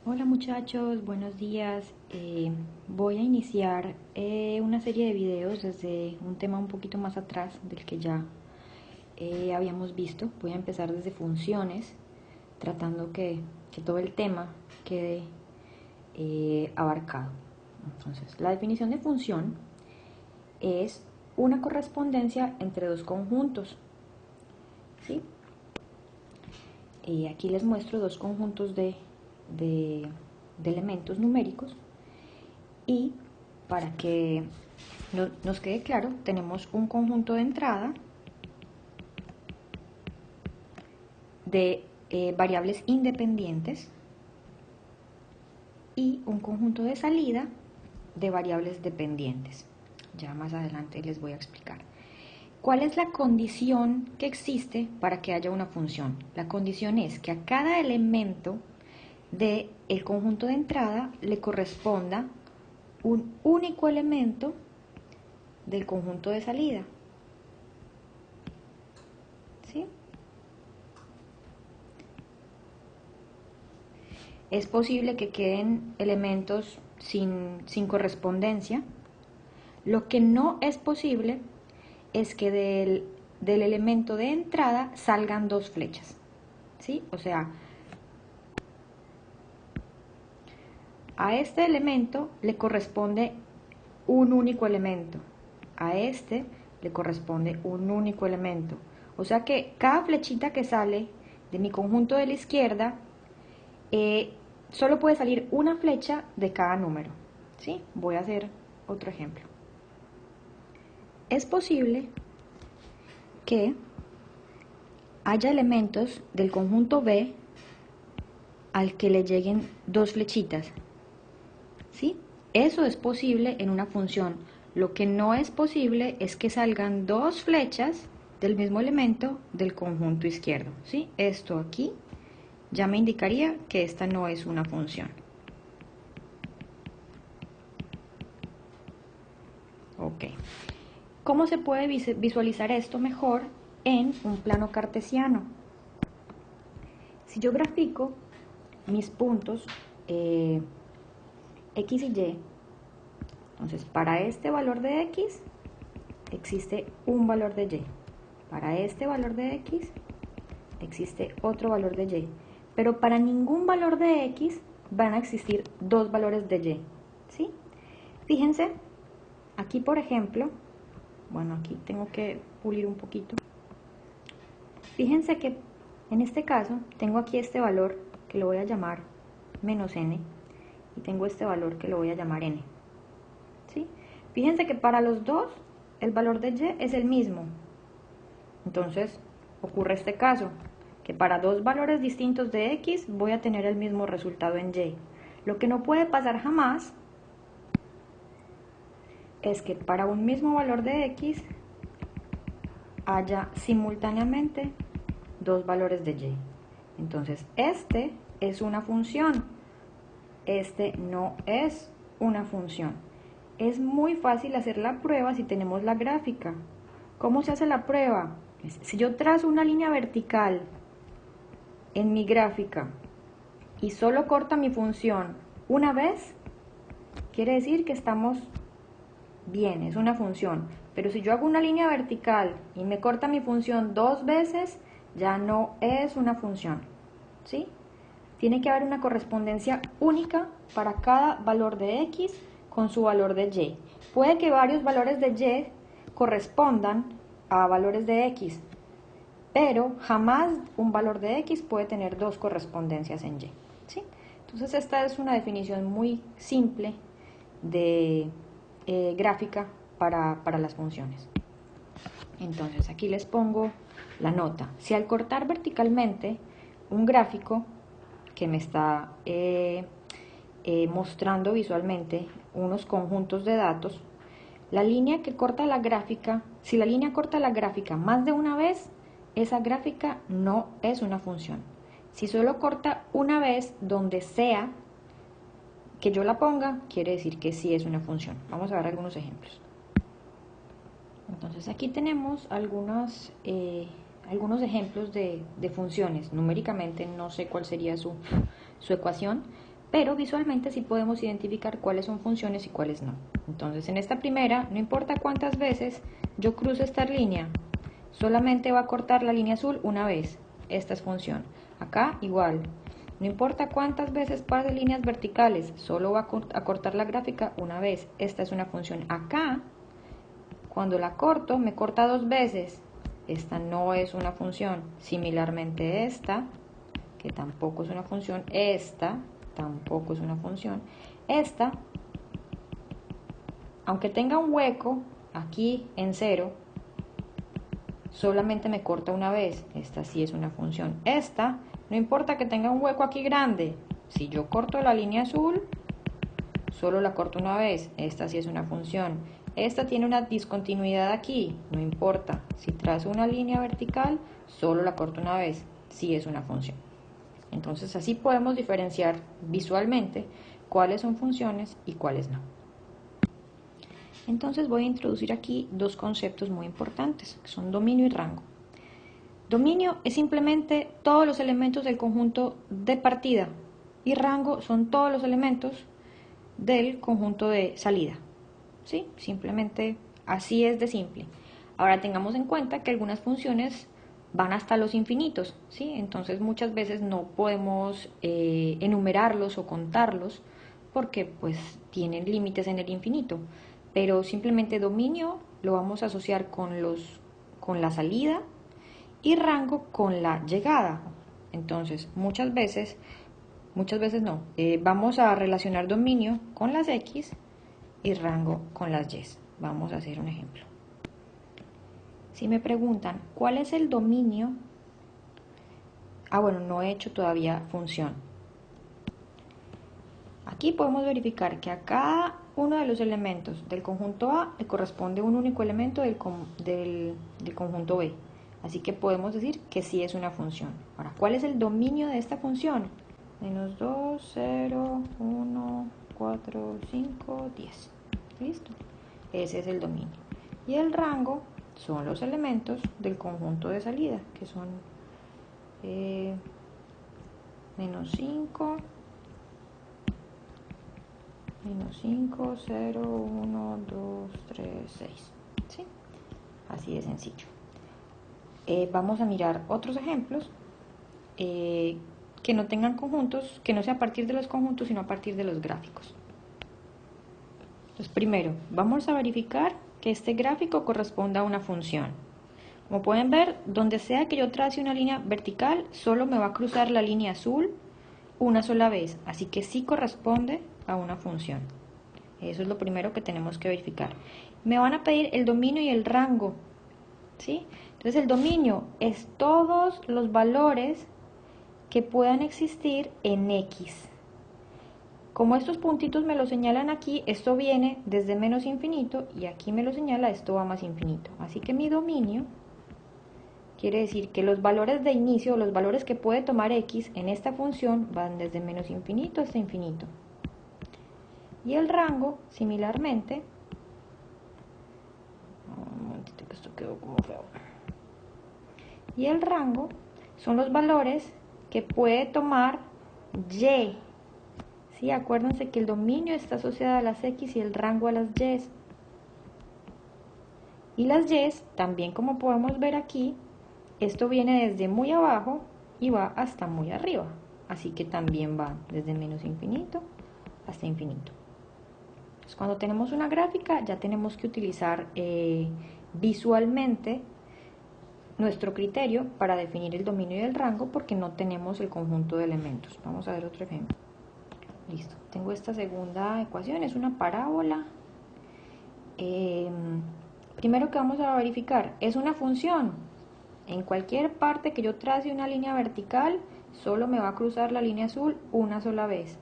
Hola muchachos, buenos días. Voy a iniciar una serie de videos desde un tema un poquito más atrás del que ya habíamos visto. Voy a empezar desde funciones, tratando que todo el tema quede abarcado. Entonces, la definición de función es una correspondencia entre dos conjuntos, ¿sí? Aquí les muestro dos conjuntos de, de elementos numéricos y para que nos quede claro, tenemos un conjunto de entrada de variables independientes y un conjunto de salida de variables dependientes. Ya más adelante les voy a explicar. ¿Cuál es la condición que existe para que haya una función? La condición es que a cada elemento del conjunto de entrada le corresponda un único elemento del conjunto de salida. ¿Sí? Es posible que queden elementos sin correspondencia. Lo que no es posible es que del elemento de entrada salgan dos flechas. ¿Sí? O sea, a este elemento le corresponde un único elemento. A este le corresponde un único elemento. O sea que cada flechita que sale de mi conjunto de la izquierda, solo puede salir una flecha de cada número. ¿Sí? Voy a hacer otro ejemplo. Es posible que haya elementos del conjunto B al que le lleguen dos flechitas. ¿Sí? Eso es posible en una función. Lo que no es posible es que salgan dos flechas del mismo elemento del conjunto izquierdo. ¿Sí? Esto aquí ya me indicaría que esta no es una función. Ok. ¿Cómo se puede visualizar esto mejor en un plano cartesiano? Si yo grafico mis puntos X y Y, entonces para este valor de X existe un valor de Y. Para este valor de X existe otro valor de Y. Pero para ningún valor de X van a existir dos valores de Y. ¿Sí? Fíjense, aquí por ejemplo, bueno, aquí tengo que pulir un poquito. Fíjense que en este caso tengo aquí este valor que lo voy a llamar menos n y tengo este valor que lo voy a llamar n. ¿Sí? Fíjense que para los dos el valor de y es el mismo. Entonces ocurre este caso, que para dos valores distintos de x voy a tener el mismo resultado en y. Lo que no puede pasar jamás es que para un mismo valor de x haya simultáneamente dos valores de y. Entonces este es una función, este no es una función. Es muy fácil hacer la prueba si tenemos la gráfica. ¿Cómo se hace la prueba? Si yo trazo una línea vertical en mi gráfica y solo corta mi función una vez, quiere decir que estamos bien, es una función. Pero si yo hago una línea vertical y me corta mi función dos veces, ya no es una función. ¿Sí? Tiene que haber una correspondencia única para cada valor de x con su valor de y. Puede que varios valores de y correspondan a valores de x, pero jamás un valor de x puede tener dos correspondencias en y. ¿Sí? Entonces esta es una definición muy simple de gráfica para las funciones. Entonces aquí les pongo la nota. Si al cortar verticalmente un gráfico que me está mostrando visualmente unos conjuntos de datos, la línea que corta la gráfica, si la línea corta la gráfica más de una vez, esa gráfica no es una función. Si solo corta una vez donde sea que yo la ponga, quiere decir que sí es una función. Vamos a ver algunos ejemplos. Entonces aquí tenemos algunos ejemplos de funciones. Numéricamente no sé cuál sería su ecuación, pero visualmente sí podemos identificar cuáles son funciones y cuáles no. Entonces en esta primera, no importa cuántas veces yo cruce esta línea, solamente va a cortar la línea azul una vez. Esta es función. Acá igual, no importa cuántas veces pase líneas verticales, solo va a cortar la gráfica una vez. Esta es una función. Acá, cuando la corto, me corta dos veces. Esta no es una función. Similarmente esta, que tampoco es una función. Esta tampoco es una función. Esta, aunque tenga un hueco aquí en 0, solamente me corta una vez. Esta sí es una función. Esta, no importa que tenga un hueco aquí grande. Si yo corto la línea azul, solo la corto una vez. Esta sí es una función. Esta tiene una discontinuidad aquí. No importa. Si trazo una línea vertical, solo la corto una vez. Sí es una función. Entonces así podemos diferenciar visualmente cuáles son funciones y cuáles no. Entonces voy a introducir aquí dos conceptos muy importantes, que son dominio y rango. Dominio es simplemente todos los elementos del conjunto de partida y rango son todos los elementos del conjunto de salida. ¿Sí? Simplemente así es de simple. Ahora tengamos en cuenta que algunas funciones van hasta los infinitos, ¿sí? Entonces muchas veces no podemos enumerarlos o contarlos porque pues tienen límites en el infinito, pero simplemente dominio lo vamos a asociar con la salida y rango con la llegada. Entonces muchas veces no, vamos a relacionar dominio con las X y rango con las Y. Vamos a hacer un ejemplo. Si me preguntan, ¿cuál es el dominio? Bueno, no he hecho todavía función. Aquí podemos verificar que a cada uno de los elementos del conjunto A le corresponde un único elemento del conjunto B. Así que podemos decir que sí es una función. Ahora, ¿cuál es el dominio de esta función? Menos 2, 0, 1, 4, 5, 10. ¿Listo? Ese es el dominio. Y el rango son los elementos del conjunto de salida, que son menos 5, 0, 1, 2, 3, 6. ¿Sí? Así de sencillo. Vamos a mirar otros ejemplos que no tengan conjuntos, que no sea a partir de los conjuntos, sino a partir de los gráficos. Entonces, primero, vamos a verificar que este gráfico corresponda a una función. Como pueden ver, donde sea que yo trace una línea vertical, solo me va a cruzar la línea azul una sola vez, así que sí corresponde a una función. Eso es lo primero que tenemos que verificar. Me van a pedir el dominio y el rango, ¿sí? Entonces el dominio es todos los valores que puedan existir en X. Como estos puntitos me lo señalan aquí, esto viene desde menos infinito y aquí me lo señala, esto va más infinito. Así que mi dominio quiere decir que los valores de inicio, los valores que puede tomar X en esta función van desde menos infinito hasta infinito. Y el rango, similarmente, un momentito que esto quedó como feo. Y el rango son los valores que puede tomar Y. ¿Sí? Acuérdense que el dominio está asociado a las X y el rango a las Y. Y las Y, también como podemos ver aquí, esto viene desde muy abajo y va hasta muy arriba. Así que también va desde menos infinito hasta infinito. Entonces, cuando tenemos una gráfica ya tenemos que utilizar visualmente nuestro criterio para definir el dominio y el rango porque no tenemos el conjunto de elementos. Vamos a ver otro ejemplo. Listo, tengo esta segunda ecuación, es una parábola. Primero que vamos a verificar, es una función. En cualquier parte que yo trace una línea vertical, solo me va a cruzar la línea azul una sola vez.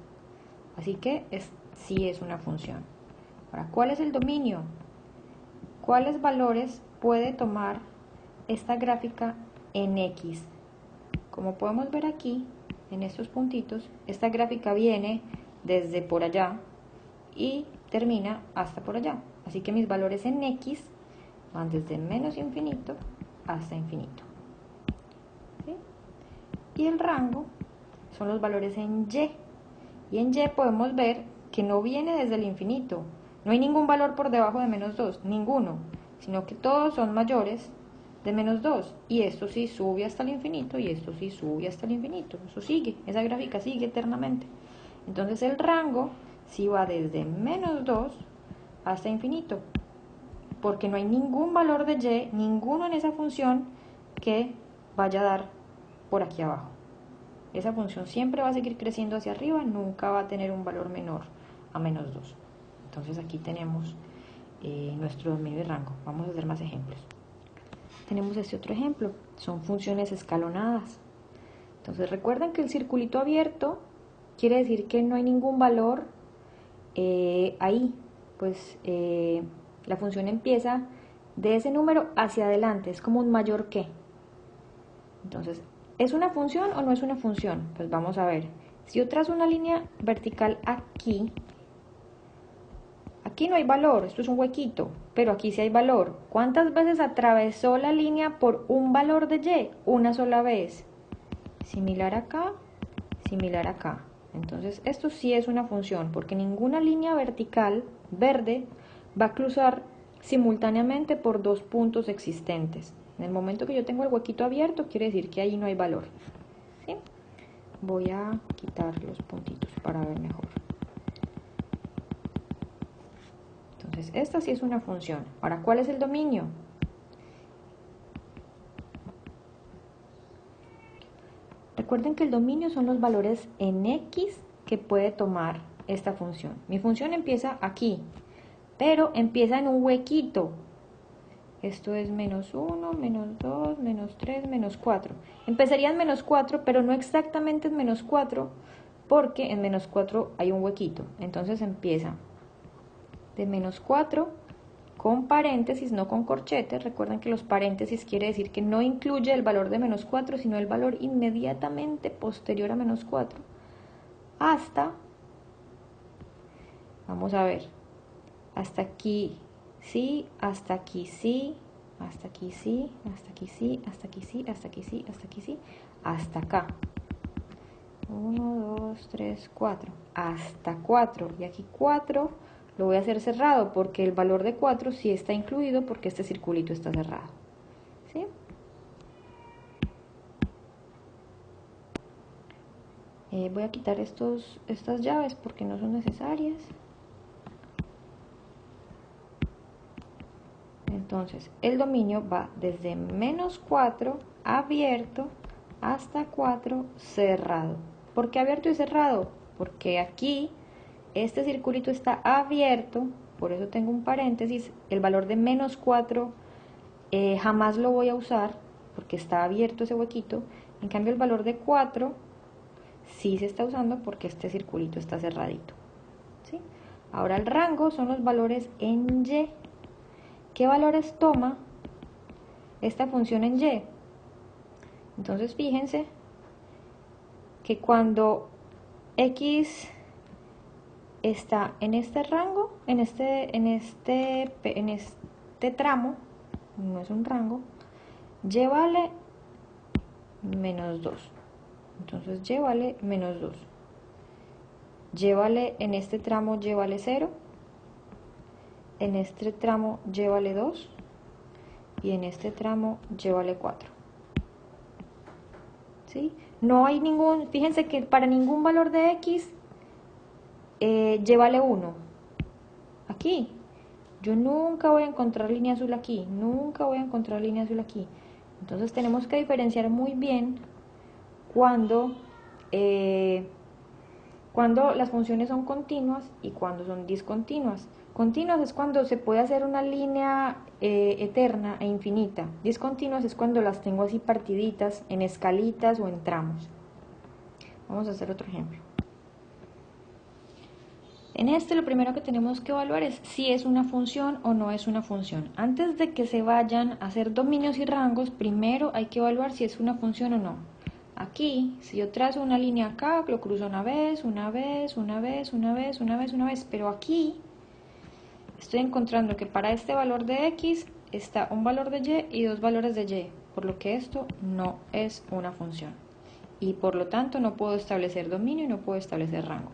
Así que sí es una función. Ahora, ¿cuál es el dominio? ¿Cuáles valores puede tomar esta gráfica en X? Como podemos ver aquí, en estos puntitos, esta gráfica viene desde por allá y termina hasta por allá. Así que mis valores en X van desde menos infinito hasta infinito. ¿Sí? Y el rango son los valores en Y. Y en y podemos ver que no viene desde el infinito. No hay ningún valor por debajo de menos 2, ninguno, sino que todos son mayores de menos 2. Y esto sí sube hasta el infinito y esto sí sube hasta el infinito. Eso sigue, esa gráfica sigue eternamente. Entonces el rango sí va desde menos 2 hasta infinito, porque no hay ningún valor de y, ninguno en esa función que vaya a dar por aquí abajo. Esa función siempre va a seguir creciendo hacia arriba, nunca va a tener un valor menor a menos 2. Entonces aquí tenemos nuestro dominio y rango. Vamos a hacer más ejemplos. Tenemos este otro ejemplo, son funciones escalonadas. Entonces recuerden que el circulito abierto quiere decir que no hay ningún valor ahí, pues la función empieza de ese número hacia adelante, es como un mayor que. Entonces, ¿es una función o no es una función? Pues vamos a ver. Si yo trazo una línea vertical aquí no hay valor, esto es un huequito, pero aquí sí hay valor. ¿Cuántas veces atravesó la línea por un valor de y? Una sola vez. Similar acá, similar acá. Entonces, esto sí es una función, porque ninguna línea vertical verde va a cruzar simultáneamente por dos puntos existentes. En el momento que yo tengo el huequito abierto, quiere decir que ahí no hay valor. ¿Sí? Voy a quitar los puntitos para ver mejor. Entonces, esta sí es una función. Ahora, ¿cuál es el dominio? Recuerden que el dominio son los valores en x que puede tomar esta función. Mi función empieza aquí, pero empieza en un huequito. Esto es menos 1, menos 2, menos 3, menos 4. Empezaría en menos 4, pero no exactamente en menos 4, porque en menos 4 hay un huequito. Entonces empieza de menos 4 con paréntesis, no con corchetes. Recuerden que los paréntesis quiere decir que no incluye el valor de menos 4, sino el valor inmediatamente posterior a menos 4. Hasta, vamos a ver, hasta aquí sí, hasta aquí sí, hasta aquí sí, hasta aquí sí, hasta aquí sí, hasta aquí sí, hasta aquí sí, hasta acá. 1, 2, 3, 4, hasta 4. Y aquí 4 lo voy a hacer cerrado porque el valor de 4 sí está incluido porque este circulito está cerrado. ¿Sí? Voy a quitar estas llaves porque no son necesarias. Entonces, el dominio va desde menos 4 abierto hasta 4 cerrado. ¿Por qué abierto y cerrado? Porque aquí este circulito está abierto, por eso tengo un paréntesis. El valor de menos 4 jamás lo voy a usar porque está abierto ese huequito. En cambio, el valor de 4 sí se está usando porque este circulito está cerradito. ¿Sí? Ahora el rango son los valores en y. ¿Qué valores toma esta función en y? Entonces fíjense que cuando x está en este rango, en este tramo, no es un rango, y vale menos 2. Entonces y vale menos 2. Y vale en este tramo, y vale 0. En este tramo y vale 2 y en este tramo y vale 4. ¿Sí? No hay ningún, fíjense que para ningún valor de x y vale 1. Aquí, yo nunca voy a encontrar línea azul aquí, nunca voy a encontrar línea azul aquí. Entonces tenemos que diferenciar muy bien cuando las funciones son continuas y cuando son discontinuas. Continuas es cuando se puede hacer una línea eterna e infinita. Discontinuas es cuando las tengo así partiditas en escalitas o en tramos. Vamos a hacer otro ejemplo. En este lo primero que tenemos que evaluar es si es una función o no es una función. Antes de que se vayan a hacer dominios y rangos, primero hay que evaluar si es una función o no. Aquí, si yo trazo una línea acá, lo cruzo una vez, una vez, una vez, una vez, una vez, una vez, pero aquí estoy encontrando que para este valor de x está un valor de y dos valores de y, por lo que esto no es una función. Y por lo tanto no puedo establecer dominio y no puedo establecer rango.